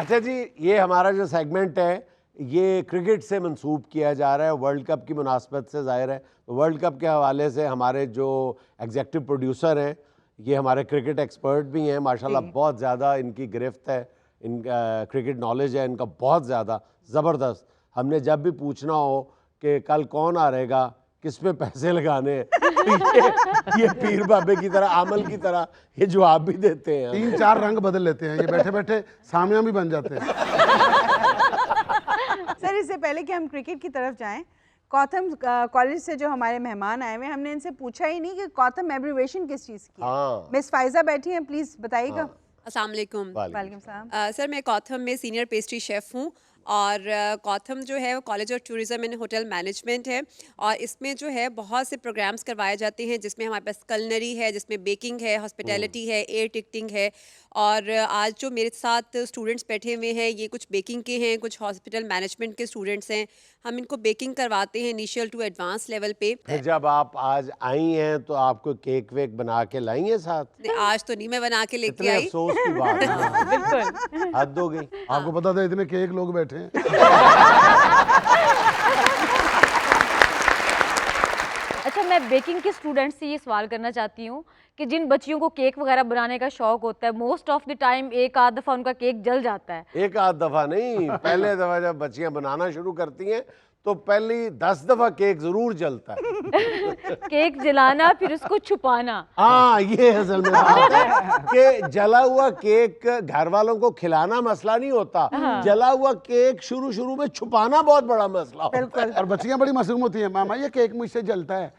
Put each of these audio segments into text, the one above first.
अच्छा जी, ये हमारा जो सेगमेंट है ये क्रिकेट से मंसूब किया जा रहा है, वर्ल्ड कप की मुनासबत से ज़ाहिर है। तो वर्ल्ड कप के हवाले से हमारे जो एग्जेक्टिव प्रोड्यूसर हैं ये हमारे क्रिकेट एक्सपर्ट भी हैं माशाल्लाह, बहुत ज़्यादा इनकी गिरफ्त है, इनका क्रिकेट नॉलेज है इनका बहुत ज़्यादा ज़बरदस्त। हमने जब भी पूछना हो कि कल कौन आ रहेगा, किस पे पैसे लगाने हैं ये पीर बाबे की तरह, आमल की तरह ये जवाब भी देते हैं। 3-4 रंग बदल लेते हैं ये, बैठे बैठे सामिया भी बन जाते हैं। सर इससे पहले कि हम क्रिकेट की तरफ जाएं, कॉथम कॉलेज से जो हमारे मेहमान आए हुए हैं, हमने इनसे पूछा ही नहीं कि कॉथम एब्रीविएशन किस चीज़ की है। हाँ। मिस फाइजा बैठी हैं, प्लीज़ बताइएगा। अस्सलाम वालेकुम। वालेकुम सलाम। सर मैं कॉथम में सीनियर पेस्ट्री शेफ़ हूँ और कॉथम जो है वो college of tourism and hotel management है और इसमें जो है बहुत से प्रोग्राम्स करवाए जाते हैं जिसमें हमारे पास कलनरी है, जिसमें बेकिंग है, हॉस्पिटैलिटी है, एयर टिकटिंग है। और आज जो मेरे साथ स्टूडेंट्स बैठे हुए हैं ये कुछ बेकिंग के हैं, कुछ हॉस्पिटल मैनेजमेंट के स्टूडेंट्स हैं। हम इनको बेकिंग करवाते हैं इनिशियल टू एडवांस लेवल पे। फिर जब आप आज आई हैं तो आपको केक वेक बना के लाई हैं साथ? आज तो नहीं मैं बना के लेके इतने आई। अफसोस की बात है। बिल्कुल हद हो गई। आपको पता था इतने केक लोग बैठे हैं। अच्छा, मैं बेकिंग के स्टूडेंट से ये सवाल करना चाहती हूँ कि जिन बच्चियों को केक वगैरह बनाने का शौक होता है, मोस्ट ऑफ द टाइम एक आध दफ़ा उनका केक जल जाता है। एक आध दफा नहीं, पहले दफा जब बच्चियां बनाना शुरू करती हैं तो पहली 10 दफा केक जरूर जलता है। केक जलाना फिर उसको छुपाना। हाँ, ये असल में बात है कि जला हुआ केक घर वालों को खिलाना मसला नहीं होता, जला हुआ केक शुरू शुरू में छुपाना बहुत बड़ा मसला होता है। और बच्चियां बड़ी मासूम होती हैं, मामा ये केक मुझसे जलता है।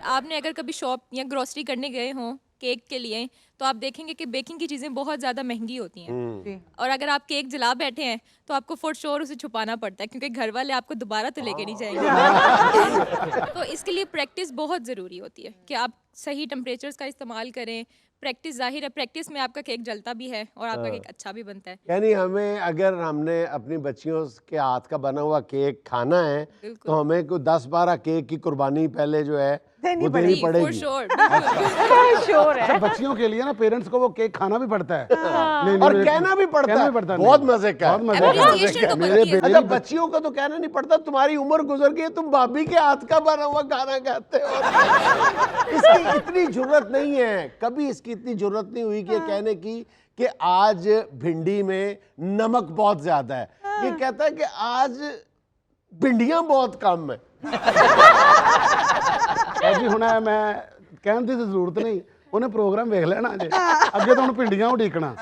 आपने अगर कभी शॉप या ग्रोसरी करने गए हों केक के लिए तो आप देखेंगे कि बेकिंग की चीज़ें बहुत ज़्यादा महंगी होती हैं और अगर आप केक जला बैठे हैं तो आपको फॉर श्योर उसे छुपाना पड़ता है क्योंकि घर वाले आपको दोबारा तो लेके नहीं जाएंगे। तो इसके लिए प्रैक्टिस बहुत ज़रूरी होती है कि आप सही टेम्परेचर्स का इस्तेमाल करें। प्रैक्टिस, जाहिर है प्रैक्टिस में आपका केक जलता भी है और आपका केक अच्छा भी बनता है। यानी हमें अगर हमने अपनी बच्चियों के हाथ का बना हुआ केक खाना है तो हमें को 10-12 केक की कुर्बानी पहले जो है वो देनी फॉर पड़ेगी। श्योर। श्योर है। अच्छा, बच्चियों के लिए ना पेरेंट्स को वो केक खाना भी पड़ता है। नहीं, और नहीं, कहना भी पड़ता है, नहीं। बहुत मज़े का है। बहुत मजे का है। Appreciation तो मेरे बनती है। अच्छा, बच्चियों को तो कहना नहीं पड़ता, तुम्हारी उम्र गुजर गई है, तुम भाभी के हाथ का बना हुआ खाना खाते हो। इसकी इतनी जुर्रत नहीं है, कभी इसकी इतनी जुर्रत नहीं हुई कि कहने की कि आज भिंडी में नमक बहुत ज्यादा है। ये कहता है कि आज भिंडियां बहुत कम है। जी हुण मैं कहने की जरूरत नहीं, उन्हें प्रोग्राम देख लेना जे अगे तो हुण भिंडियां उड़ीकना।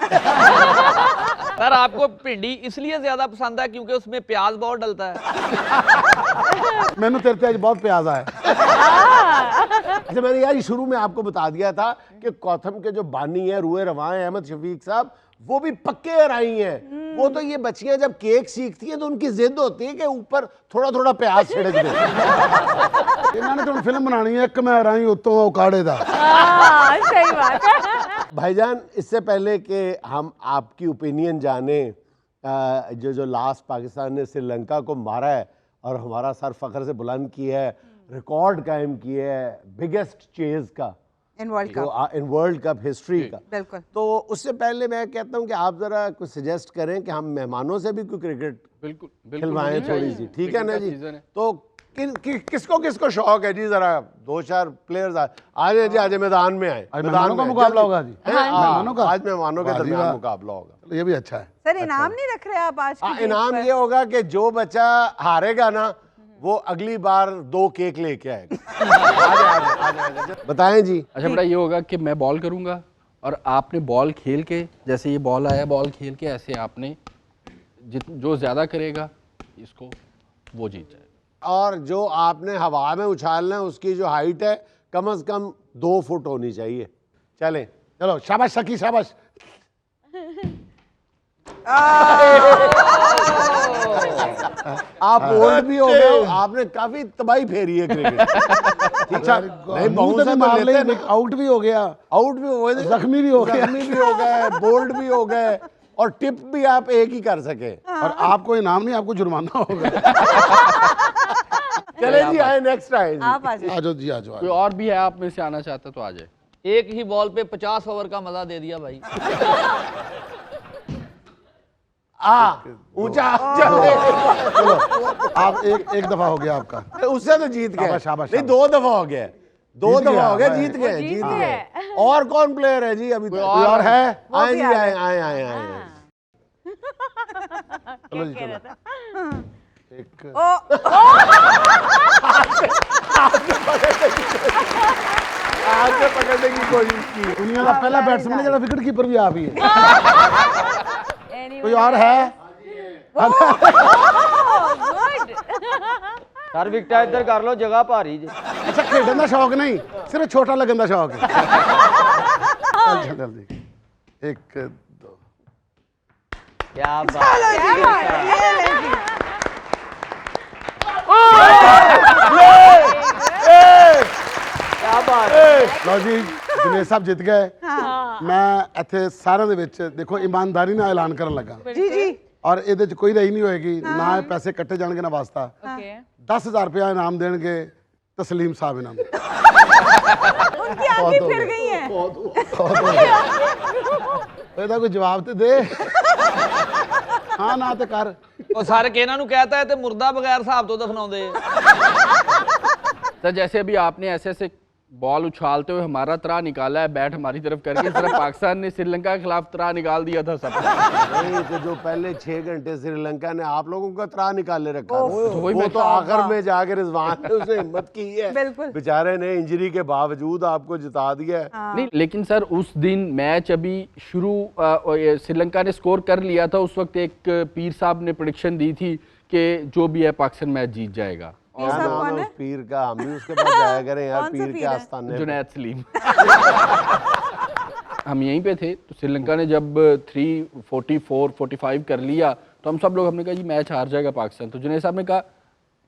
सर आपको भिंडी इसलिए ज्यादा पसंद है क्योंकि उसमें प्याज बहुत डलता है। मैनू तेरे ते आज बहुत प्याज आया। अच्छा, मैंने यार शुरू में आपको बता दिया था कि कौथम के जो बानी है रूए रवां हैं अहमद शफीक साहब, वो भी पक्के हराई हैं। वो तो ये बच्चियां जब केक सीखती हैं तो उनकी जिद होती है कि ऊपर थोड़ा थोड़ा प्याज छिड़क दे। इन्होंने तो फिल्म बनानी है, एक मैं हराई उत्तों उकाड़े दा। सही बात है। भाईजान, इससे पहले कि हम आपकी ओपिनियन जाने, जो लास्ट पाकिस्तान ने श्रीलंका को मारा है और हमारा सर फख्र से बुलंद किया है, रिकॉर्ड कायम किया है बिगेस्ट चेज का इन वर्ल्ड कप हिस्ट्री का, बिल्कुल। तो उससे पहले मैं कहता हूं कि आप जरा कुछ सजेस्ट करें कि हम मेहमानों से भी कोई क्रिकेट खिलवाएं थोड़ी सी, ठीक है ना जी? तो किसको किसको शौक है जी, जरा 2-4 प्लेयर्स आ जाए जी, आज मैदान में आए। मेहमानों का मुकाबला होगा जी। मेहमानों का आज मेहमानों के दरमियान मुकाबला होगा। ये भी अच्छा है सर इनाम नहीं रख रहे आप आज की डेट इनाम पर? ये होगा कि जो बच्चा हारेगा ना वो अगली बार 2 केक लेके आएगा। आजा। बताएं जी। अच्छा बेटा, ये होगा कि मैं बॉल करूंगा और आपने बॉल खेल के, जैसे ये बॉल आया, बॉल खेल के ऐसे आपने जो ज्यादा करेगा इसको वो जीत जाएगा। और जो आपने हवा में उछालना है उसकी जो हाइट है कम से कम 2 फुट होनी चाहिए। चलें, चलो शाबाश सकी, शाबाश। आप ओल्ड भी हो गए, आपने काफी तबाही फेरी है क्रिकेट। अच्छा, नहीं, बहुत से मार लेते हैं ले, आउट भी हो गया, आउट भी हो गए, जख्मी भी हो गया, जख्मी भी हो गए, बोल्ड भी हो गए और टिप भी आप एक ही कर सके। और आपको इनाम नहीं, आपको जुर्माना होगा। चले जी, आए नेक्स्ट आए जी। आप आ जाइए। आजो जी, आजो कोई और भी है आप में से आना चाहता तो आ जाए। एक ही बॉल पे 50 ओवर का मजा दे दिया भाई। ऊंचा चलो आप एक दफा हो गया आपका। उससे तो जीत गए। शाबाश, शाबाश, नहीं, 2 दफा हो गया, 2 जीत दफा गया, हो गया, भाई। जीत गए, जीत जीत गए। गए। और कौन प्लेयर है जी अभी तक? कोई और है? आए जी, आए आए आए आए। चलो जी चलो एक आगे पकड़ने की कोशिश की। दुनिया का पहला बैट्समैन है, जरा विकेट कीपर भी आप ही है। कोई और है? सर विकटा इधर कर लो, जगह भारी जी। अच्छा खेडन का शौक नहीं, सिर्फ छोटा लगन का शौक है। चल जल्दी 1 2 क्या बात क्या बात ਲਓ ਜੀ ਦਿਨੇਸ਼ ਸਾਹਿਬ ਜਿੱਤ ਗਏ। ਮੈਂ ਇੱਥੇ ਸਾਰਿਆਂ ਦੇ ਵਿੱਚ ਦੇਖੋ ਇਮਾਨਦਾਰੀ ਨਾਲ ਐਲਾਨ ਕਰਨ ਲੱਗਾ जी जी ਔਰ ਇਹਦੇ ਚ ਕੋਈ ਰਹੀ ਨਹੀਂ ਹੋਏਗੀ, ਨਾ ਇਹ ਪੈਸੇ ਕੱਟੇ ਜਾਣਗੇ ਨਾ ਵਾਸਤਾ। ओके 10,000 रुपया इनाम देंगे तस्लीम साहब इनाम। उनकी आंखें फिर गई हैं। ਇਹਦਾ ਕੋਈ ਜਵਾਬ ਤੇ ਦੇ। ਹਾਂ ਨਾ ਤੇ ਕਰ। ਉਹ ਸਰ ਕਿ ਇਹਨਾਂ ਨੂੰ ਕਹਤਾ ਹੈ ਤੇ ਮੁਰਦਾ ਬਗੈਰ ਹਿਸਾਬ ਤੋਂ ਦਫਨਾਉਂਦੇ ਆ। सर जैसे अभी आपने ऐसे ऐसे बॉल उछालते हुए हमारा तरा निकाला है, बैट हमारी तरफ करके, इस तरह पाकिस्तान ने श्रीलंका के खिलाफ तरा निकाल दिया था सब। नहीं तो जो पहले 6 घंटे श्रीलंका ने आप लोगों का त्रा निकाले रखा था, वही वो मैं- तो आखिर में जाकर रिजवान ने उसे हिम्मत की है। बिल्कुल। बेचारे ने इंजरी के बावजूद आपको जिता दिया है। नहीं लेकिन सर उस दिन मैच अभी शुरू श्रीलंका ने स्कोर कर लिया था, उस वक्त एक पीर साहब ने प्रेडिक्शन दी थी कि जो भी है पाकिस्तान मैच जीत जाएगा। पीर क्या साहब नाम कौन है है? उस पीर का? हम भी उसके पास जाया करें यार, कौन सा पीर पीर के है? आस्थाने पे। जुनैद सलीम। हम यहीं पे थे तो श्रीलंका ने जब 344-45 कर लिया तो हम सब लोग, हमने कहा जी मैच हार जाएगा पाकिस्तान। तो जुनैद साहब ने कहा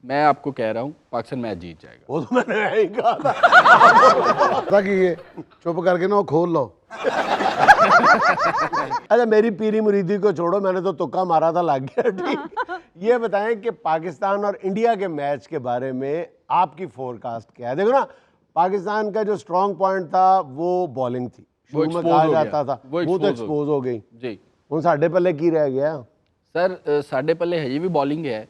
मैं आपको कह रहा हूँ पाकिस्तान मैच जीत जाएगा। वो तो मैंने यही कहा था। पता की ये चुप करके ना वो खोल लो। अच्छा मेरी पीरी मुरीदी को छोड़ो, मैंने तो तुक्का मारा था, लग गया। ठीक, ये बताएं कि पाकिस्तान और इंडिया के मैच के बारे में आपकी फोरकास्ट क्या है? देखो ना, पाकिस्तान का जो स्ट्रॉन्ग पॉइंट था वो बॉलिंग थी, शुरू में expose कहा हो गया। जाता था, वो वो तो expose हो एक्सपोज हो गई। जी ਹੁਣ ਸਾਡੇ ਪੱਲੇ ਕੀ ਰਹਿ ਗਿਆ? सर साढ़े पल्ले है ये भी बॉलिंग है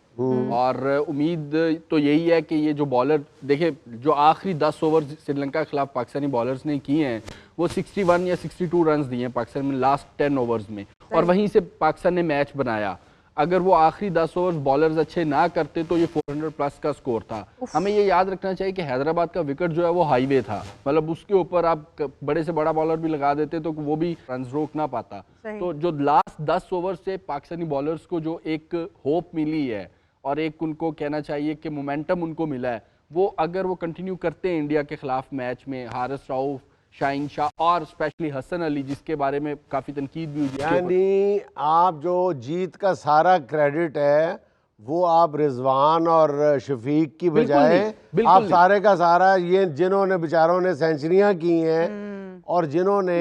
और उम्मीद तो यही है कि ये जो बॉलर देखिए जो आखिरी 10 ओवर श्रीलंका के खिलाफ पाकिस्तानी बॉलर्स ने किए हैं वो 61 या 62 रन्स दिए हैं पाकिस्तान में लास्ट 10 ओवर्स में, और वहीं से पाकिस्तान ने मैच बनाया। अगर वो आखिरी 10 ओवर बॉलर्स अच्छे ना करते तो ये 400 प्लस का स्कोर था। हमें ये याद रखना चाहिए कि हैदराबाद का विकेट जो है वो हाईवे था, मतलब उसके ऊपर आप बड़े से बड़ा बॉलर भी लगा देते तो वो भी रन रोक ना पाता। तो जो लास्ट 10 ओवर से पाकिस्तानी बॉलर्स को जो एक होप मिली है और एक उनको कहना चाहिए कि मोमेंटम उनको मिला है, वो अगर वो कंटिन्यू करते हैं इंडिया के खिलाफ मैच में, हारिस राउफ, शाहीन शाह और स्पेशली हसन अली जिसके बारे में काफ़ी तनकीद भी हुई, यानी आप जो जीत का सारा क्रेडिट है वो आप रिजवान और शफीक की बिल्कुल बजाय नहीं, बिल्कुल आप नहीं। सारे का सारा ये जिन्होंने बेचारों ने सेंचुरियां की हैं और जिन्होंने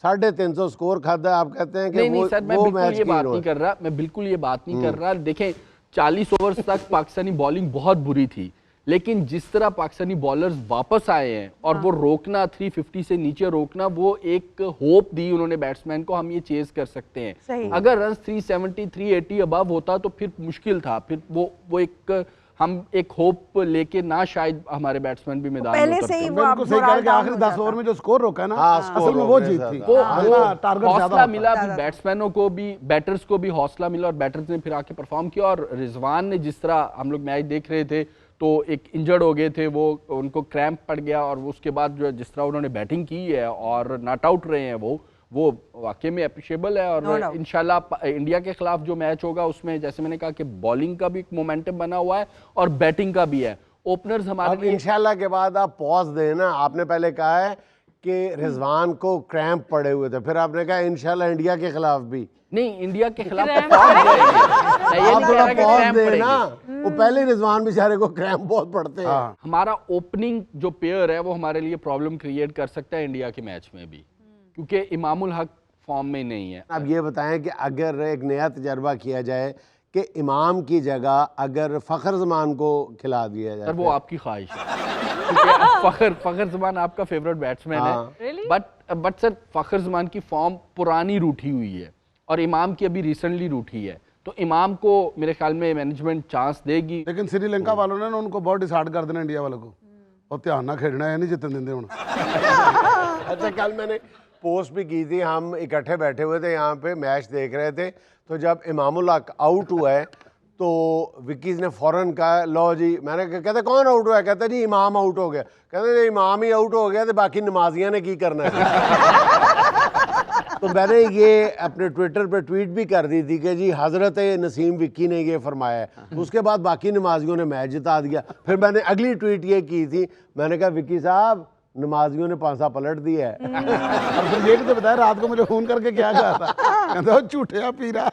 350 स्कोर खादा है, आप कहते हैं कि नहीं वो नहीं सर मैं वो बिल्कुल मैच ये की बात हीरो नहीं है। कर रहा, मैं बिल्कुल ये बात नहीं कर रहा। देखें 40 ओवर तक पाकिस्तानी बॉलिंग बहुत बुरी थी, लेकिन जिस तरह पाकिस्तानी बॉलर्स वापस आए हैं और वो रोकना 350 से नीचे रोकना, वो एक होप दी उन्होंने बैट्समैन को, हम ये चेज कर सकते हैं। सही। अगर रन 370 380 अबव होता तो फिर मुश्किल था, फिर वो एक हम एक होप लेके ना शायद हमारे बैट्समैन भी मैदान में पहले उतरते। से ही वो बिल्कुल सही कह रहे कि आखिरी 10 ओवर में जो स्कोर रोका है ना, हाँ, असल स्कोर में वो रोकने जीत से थी। वो हाँ, टारगेट ज्यादा हौसला होता। मिला भी बैट्समैनों को भी, बैटर्स को भी हौसला मिला और बैटर्स ने फिर आके परफॉर्म किया। और रिजवान ने जिस तरह हम लोग मैच देख रहे थे तो एक इंजर्ड हो गए थे, वो उनको क्रैम्प पड़ गया और उसके बाद जो है जिस तरह उन्होंने बैटिंग की है और नॉट आउट रहे हैं वो वाकई में अप्रिशिएबल है। और इंशाल्लाह इंडिया के खिलाफ जो मैच होगा उसमें जैसे मैंने कहा कि बॉलिंग का भी एक मोमेंटम बना हुआ है और बैटिंग का भी है। ओपनर्स हमारे अब इंशाल्लाह के बाद आप पॉज देना। आपने पहले कहा है कि रिजवान को क्रैम्प पड़े हुए थे, फिर आपने कहा इंशाल्लाह इंडिया के खिलाफ भी। नहीं इंडिया के खिलाफ क्रैम्प perform करेंगे। मैं ये आप नहीं कह थोड़ा रहा कि पॉज क्रैम्प देना, पड़ेंगे। वो पहले ही रिजवान बेचारे को क्रैम्प बहुत पड़ते हैं। हाँ। हमारा ओपनिंग जो पेयर है वो हमारे लिए प्रॉब्लम क्रिएट कर सकता है इंडिया के मैच में भी, क्योंकि इमामुल हक फॉर्म में नहीं है। अब ये बताएं कि अगर एक नया तजर्बा किया जाए कि इमाम की जगह अगर फ़खर ज़मान को खिला दिया जाए, सर वो आपकी ख्वाहिश है क्योंकि फ़खर ज़मान आपका फेवरेट बैट्समैन हाँ। है, बट सर फ़खर ज़मान की फॉर्म पुरानी रूठी हुई है और इमाम की अभी रिसेंटली रूठी है, तो इमाम को मेरे ख्याल में मैनेजमेंट चांस देगी। लेकिन श्रीलंका वालों ने ना उनको बहुत डिसाइड कर देना इंडिया वालों को, और ध्यान ना खेलना है, नहीं जितने देंगे हूँ। अच्छा, कल मैंने पोस्ट भी की थी, हम इकट्ठे बैठे हुए थे यहाँ पे मैच देख रहे थे, तो जब इमामुल हक आउट हुआ है तो विकीज ने फौरन कहा लो जी, मैंने कहते कौन आउट हुआ है, कहते जी इमाम आउट हो गया, कहते जी इमाम ही आउट हो गया तो बाकी नमाजियां ने की करना है। तो मैंने ये अपने ट्विटर पे ट्वीट भी कर दी थी कि जी हज़रत नसीम विक्की ने ये फरमाया है, तो उसके बाद बाकी नमाजियों ने मैच जिता दिया। फिर मैंने अगली ट्वीट ये की थी, मैंने कहा विक्की साहब नमाजियों ने पांसा पलट दिया है। और फिर ये भी तो बताया रात को मुझे फोन करके क्या कहा था, कहते हो झूठे पीरा।